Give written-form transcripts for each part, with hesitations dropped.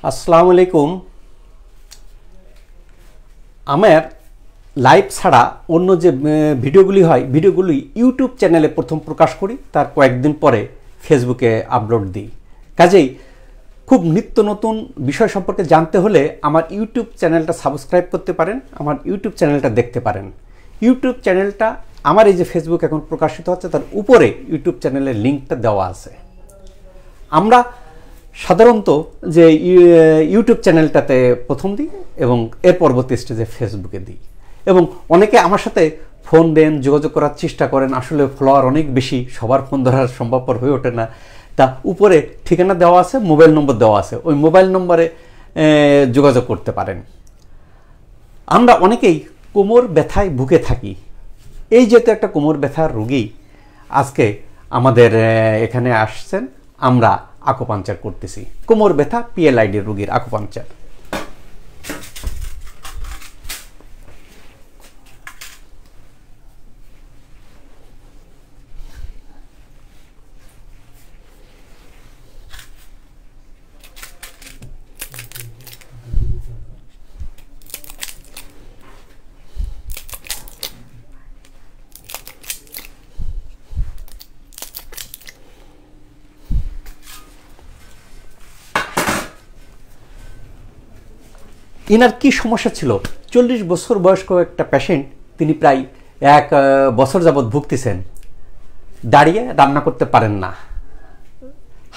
আসসালামু আলাইকুম। আমার লাইভ ছাড়া অন্য যে ভিডিওগুলি হয় ভিডিওগুলি ইউটিউব চ্যানেলে প্রথম প্রকাশ করি, তার কয়েকদিন পরে ফেসবুকে আপলোড দিই। কাজেই খুব নিত্য নতুন বিষয় সম্পর্কে জানতে হলে আমার ইউটিউব চ্যানেলটা সাবস্ক্রাইব করতে পারেন, আমার ইউটিউব চ্যানেলটা দেখতে পারেন। ইউটিউব চ্যানেলটা আমার এই যে ফেসবুক এখন প্রকাশিত হচ্ছে তার উপরে ইউটিউব চ্যানেলের লিঙ্কটা দেওয়া আছে। আমরা সাধারণত যে ইউটিউব চ্যানেলটাতে প্রথম দিই এবং এর পরবর্তী স্টেজে ফেসবুকে দিই, এবং অনেকে আমার সাথে ফোন দেন, যোগাযোগ করার চেষ্টা করেন। আসলে ফলোয়ার অনেক বেশি, সবার ফোন ধরার সম্ভবপর হয়ে ওঠে না। তা উপরে ঠিকানা দেওয়া আছে, মোবাইল নম্বর দেওয়া আছে, ওই মোবাইল নম্বরে যোগাযোগ করতে পারেন। আমরা অনেকেই কোমর ব্যথায় ভুগে থাকি। এই যেহেতু একটা কোমর ব্যথার রোগী আজকে আমাদের এখানে আসছেন, আমরা আকুপাঞ্চার করতেছি। কোমর ব্যথা PLID রোগীর আকুপাঞ্চার। ইনার কি সমস্যা ছিল? 40 বছর বয়স্ক একটা পেশেন্ট, তিনি প্রায় 1 বছর যাবৎ ভুগতেছেন। দাঁড়িয়ে রান্না করতে পারেন না,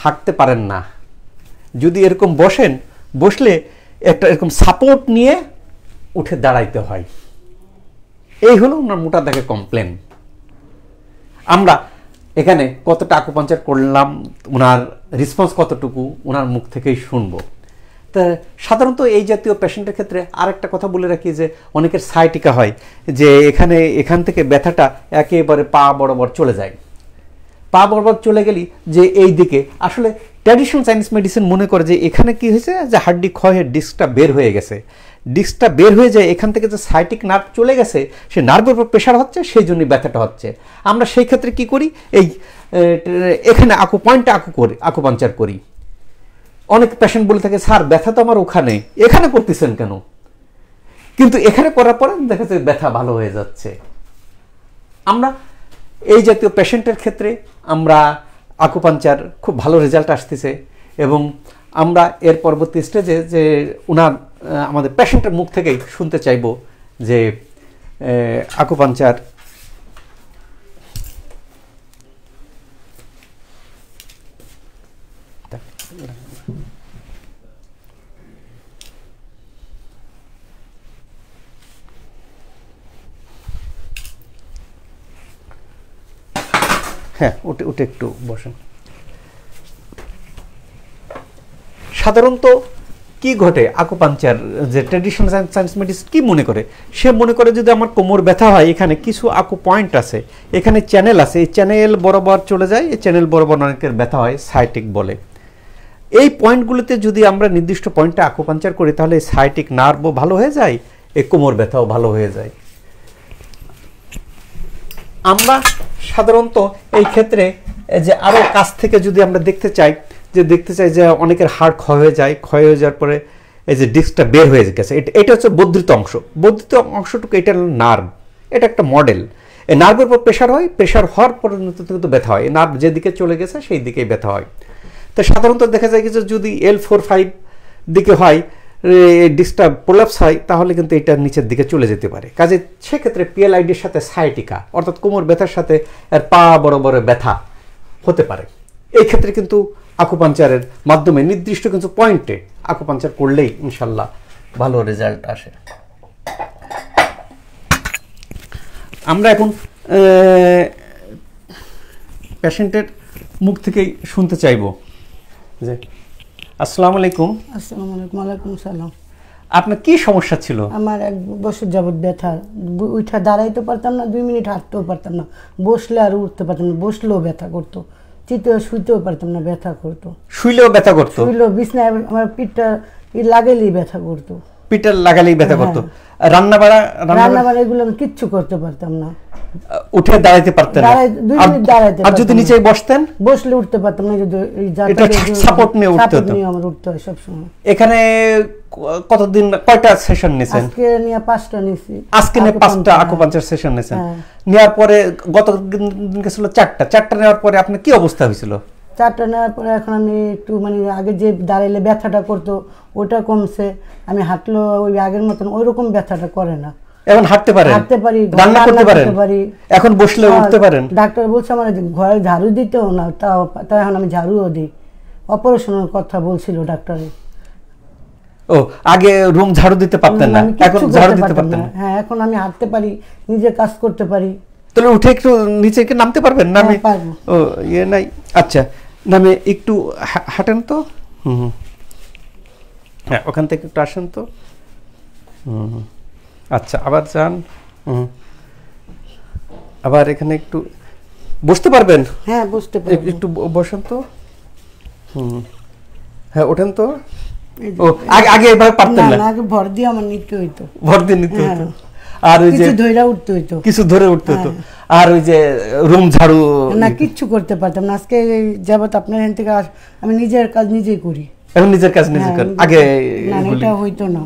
হাঁটতে পারেন না। যদি এরকম বসেন, বসলে একটা এরকম সাপোর্ট নিয়ে উঠে দাঁড়াইতে হয়। এই হলো ওনার মোটা দাগে কমপ্লেন। আমরা এখানে কতটা আকুপাঞ্চার করলাম, ওনার রেসপন্স কতটুকু, ওনার মুখ থেকেই শুনবো। সাধারণত এই জাতীয় পেশেন্টের ক্ষেত্রে আরেকটা কথা বলে রাখি যে অনেকের সাইটিকা হয়, যে এখান থেকে ব্যথাটা একেবারে পা বরাবর চলে যায়। পা বরাবর চলে গেলি যে এই দিকে, আসলে ট্র্যাডিশনাল চাইনিজ মেডিসিন মনে করে যে এখানে কি হয়েছে, যে হাড্ডি ক্ষয় হয়ে ডিস্কটা বের হয়ে গেছে। ডিস্কটা বের হয়ে যায়, এখান থেকে যে সাইটিক নার্ভ চলে গেছে, সে নার্ভের উপর প্রেশার হচ্ছে, সেই জন্যই ব্যথাটা হচ্ছে। আমরা সেই ক্ষেত্রে কি করি, এই এখানে পয়েন্টে আকুপাঞ্চার করি। অনেক পেশেন্ট বলে থাকে, স্যার ব্যথা তো আমার ওখানে, এখানে করতেছেন কেন? কিন্তু এখানে করার পরে দেখা যাচ্ছে ব্যথা ভালো হয়ে যাচ্ছে। আমরা এই জাতীয় পেশেন্টের ক্ষেত্রে আমরা আকুপাঞ্চার খুব ভালো রেজাল্ট আসতেছে, এবং আমরা এর পরবর্তী স্টেজে যে আমাদের পেশেন্টের মুখ থেকেই শুনতে চাইব যে আকুপাঞ্চার হ্যাঁ ওটা একটু বসেন। সাধারণত কি ঘটে, আকুপাঞ্চার যে ট্র্যাডিশনাল সায়েন্স মেডিসিন কি মনে করে, সে মনে করে যদি আমার কোমর ব্যথা হয়, এখানে কিছু আকু পয়েন্ট আছে, এখানে চ্যানেল আছে, এই চ্যানেল বরাবর চলে যায়, এই চ্যানেল বরাবর অনেকের ব্যথা হয়, সাইটিক বলে। এই পয়েন্টগুলোতে যদি আমরা নির্দিষ্ট পয়েন্টে আকুপাঞ্চার করি, তাহলে এই সাইটিক নার্ভও ভালো হয়ে যায়, এই কোমর ব্যথাও ভালো হয়ে যায়। আমরা সাধারণত এই ক্ষেত্রে যে আরও কাছ থেকে যদি আমরা দেখতে চাই যে অনেকের হাড় ক্ষয় হয়ে যায়, ক্ষয় হয়ে যাওয়ার পরে এই যে ডিস্কটা বের হয়ে গেছে, এটা হচ্ছে বর্ধিত অংশ। বর্ধিত অংশটুকু এটা নার্ভ, এটা একটা মডেল। এই নার্ভের উপর প্রেশার হয়, প্রেশার হওয়ার পর্যন্ত কিন্তু ব্যথা হয়। নার্ভ যেদিকে চলে গেছে সেই দিকেই ব্যথা হয়। তো সাধারণত দেখা যায় যে যদি L4-5 দিকে হয়, ডিস্কটা প্রোল্যাপস হয়, তাহলে কিন্তু এটা নিচের দিকে চলে যেতে পারে। কাজে সেক্ষেত্রে PLIDর সাথে সায়াটিকা অর্থাৎ কোমর ব্যথার সাথে এর পা বরাবর ব্যথা হতে পারে। এই ক্ষেত্রে কিন্তু আকুপাঞ্চারের মাধ্যমে নির্দিষ্ট কিছু পয়েন্টে আকুপাঞ্চার করলেই ইনশাল্লাহ ভালো রেজাল্ট আসে। আমরা এখন পেশেন্টের মুখ থেকেই শুনতে চাইব যে আসসালামু আলাইকুম। আসসালামু আলাইকুম। ওয়ালাইকুম সালাম। আপনার কি সমস্যা ছিল? আমার 1 বছর যাবত ব্যথা, উঠা দাঁড়াইতে পারতাম না, 2 মিনিট হাঁটতেও পারতাম না, বসলে আর উঠতে পারতাম না, বসলেও ব্যথা করতো, শুইতেও পারতাম না, ব্যথা করতো। শুইলেও ব্যথা করতো? শুইলেও বিছনায় আমার পিঠটা লাগাইলেই ব্যথা করতো। পিঠে লাগালেই ব্যথা করতো। রান্না বাড়া এগুলো আমি কিচ্ছু করতে পারতাম না, উঠে দাঁড়াইতে পারতেন না। আর যদি নিচে বসতেন, বসলে উঠতে পারতাম না, যদি সাপোর্ট নিয়ে উঠতে হতো। আমার উঠতে হয় সবসময়। এখানে কতদিন, কয়টা সেশন নিয়েছেন? আজকে নিয়ে 5টা নিয়েছি। আজকে নিয়ে 5টা আকুপাঞ্চার সেশন নিয়েছেন। নেওয়ার পরে গত দিনকে ছিল 4টা নেওয়ার পরে আপনার কি অবস্থা হয়েছিল? 4টা নেওয়ার পরে এখন আমি একটু মানে আগে যে দাঁড়াইলে ব্যথাটা করতো ওটা কমছে, আমি হাঁটলো ওই আগের মতন ওই রকম ব্যথাটা করে না। এখন হাঁটতে পারেন, হাঁটতে পারি, রান্না করতে পারি, এখন বসলে উঠতে পারেন। ডাক্তার বলছে আমার ঘরে ঝাড়ু দিতেও না, তাও এখন আমি ঝাড়ুও দিই। অপারেশনের কথা বলছিল ডাক্তারে। ও, আগে রুম ঝাড়ু দিতে পারতেন না, এখন ঝাড়ু দিতে পারতেন? হ্যাঁ, এখন আমি হাঁটতে পারি, নিজে কাজ করতে পারি। তাহলে উঠে একটু নিচে নামতে পারবেন? নামে ও ইয়ে নাই, আচ্ছা নামে একটু হাঁটেন তো। হ্যাঁ, ওখান থেকে একটু আসেন তো। আচ্ছা, আবার যান, আবার এখানে একটু বসতে পারবেন? হ্যাঁ, বসতে পারবেন। একটু বসেন তো। হ্যাঁ, ওঠেন তো। ও, আগে এভাবে পারতেন না? আগে ভর দিয়ে আমার নিতে হইতো, ভর দিয়ে নিতে হতো। আর ওই যে কিছু ধরে উঠতে হইতো, কিছু ধরে উঠতে হতো। আর ওই যে রুম ঝাড়ু না, কিচ্ছু করতে পারতাম না। আজকে যাবত আপনার এখান থেকে আমি নিজের কাজ নিজেই করি। এখন নিজের কাজ নিজে করেন, আগে এটা হইতো না।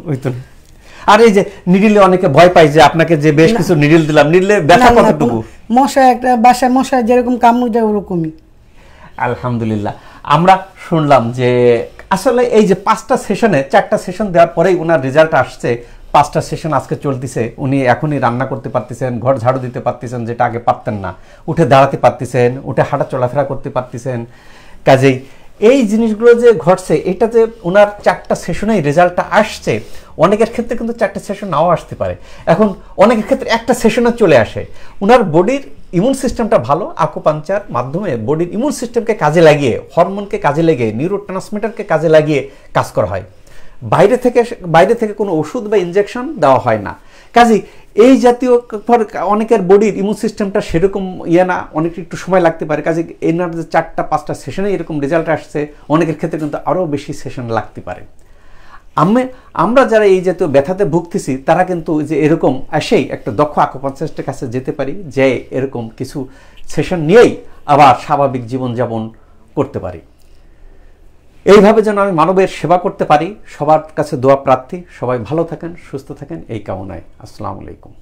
আর এই যে নিডিলে অনেকে ভয় পায় যে আপনাকে যে বেশ কিছু নিডিল দিলাম, নিডিলে ব্যথা কতটুকু? মশা একটা বাসায় মশা যেরকম কামড় দেয় ওরকমই। আলহামদুলিল্লাহ, আমরা শুনলাম যে আসলে এই যে 5টা সেশনে 4টা সেশন দেওয়ার পরেই ওনার রেজাল্ট আসছে। 5টা সেশন আজকে চলতেছে, উনি এখনই রান্না করতে পারতেছেন, ঘর ঝাড়ু দিতে পারতেছেন, যেটা আগে পারতেন না। উঠে দাঁড়াতে পারতেছেন, উঠে হাঁটা চলাফেরা করতে পারতেছেন। কাজেই এই জিনিসগুলো যে ঘটছে, এটা যে ওনার 4টা সেশনেই রেজাল্টটা আসছে, অনেকের ক্ষেত্রে কিন্তু 4টা সেশন নাও আসতে পারে। এখন অনেকের ক্ষেত্রে একটা সেশনে চলে আসে। ওনার বডির ইমিউন সিস্টেমটা ভালো, আকুপাঞ্চার মাধ্যমে বডির ইমিউন সিস্টেমকে কাজে লাগিয়ে, হরমোনকে কাজে লাগিয়ে, নিউরোট্রান্সমিটারকে কাজে লাগিয়ে কাজ করা হয়। বাইরে থেকে কোনো ওষুধ বা ইনজেকশন দেওয়া হয় না। কাজেই এই জাতীয় অনেকের বডির ইমিউন সিস্টেমটা সেরকম ইয়ে না, অনেক একটু সময় লাগতে পারে। কাজে এনার যে 4টা-5টা সেশনে এরকম রেজাল্ট আসছে, অনেকের ক্ষেত্রে কিন্তু আরও বেশি সেশন লাগতে পারে। আমরা যারা এই জাতীয় ব্যথাতে ভুগতেছি, তারা কিন্তু যে এরকম এসেই একটা দক্ষ আকুপাঞ্চারিস্টের কাছে যেতে পারি, যে এরকম কিছু সেশন নিয়েই আবার স্বাভাবিক জীবনযাপন করতে পারি। এইভাবে যেন আমি মানবের সেবা করতে পারি, সবার কাছে দোয়া প্রার্থী। সবাই ভালো থাকেন, সুস্থ থাকেন, এই কামনায়। আসসালামু আলাইকুম।